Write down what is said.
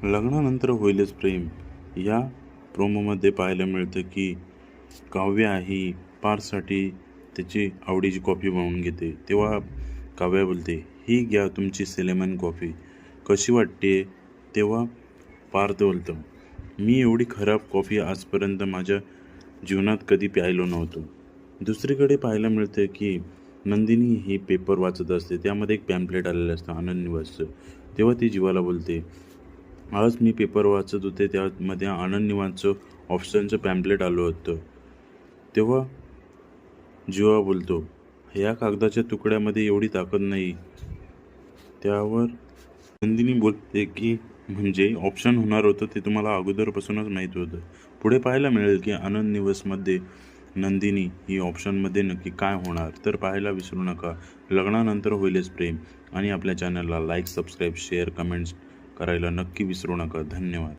लग्नानंतर होईलच प्रेम या प्रोमोमध्ये पाहायला मिळतं की काव्या ही पार्थसाठी त्याची आवडीची कॉफी बनवून घेते. तेव्हा काव्या बोलते, ही घ्या तुमची सेलेमन कॉफी, कशी वाटते? तेव्हा पार्थ बोलतो, मी एवढी खराब कॉफी आजपर्यंत माझ्या जीवनात कधी प्यायलो नव्हतो. दुसरीकडे पाहायला मिळतं की नंदिनी ही पेपर वाचत असते. त्यामध्ये एक पॅम्पलेट आलेलं असतं आनंद निवासचं. तेव्हा ती जीवाला बोलते, आज मी पेपर वाचत होते, त्यामध्ये आनंद निवासचं ऑप्शनचं पॅम्पलेट आलं होतं. तेव्हा जीवा बोलतो, ह्या कागदाच्या तुकड्यामध्ये एवढी ताकद नाही. त्यावर नंदिनी बोलते की म्हणजे ऑप्शन होणार होतं ते तुम्हाला अगोदरपासूनच माहीत होतं. पुढे पाहायला मिळेल की आनंद निवासमध्ये नंदिनी ही ऑप्शनमध्ये नक्की काय होणार, तर पाहायला विसरू नका. लग्नानंतर होईलच प्रेम आणि आपल्या चॅनलला लाईक, सबस्क्राईब, शेअर, कमेंट्स करायला नक्की विसरू नका. धन्यवाद.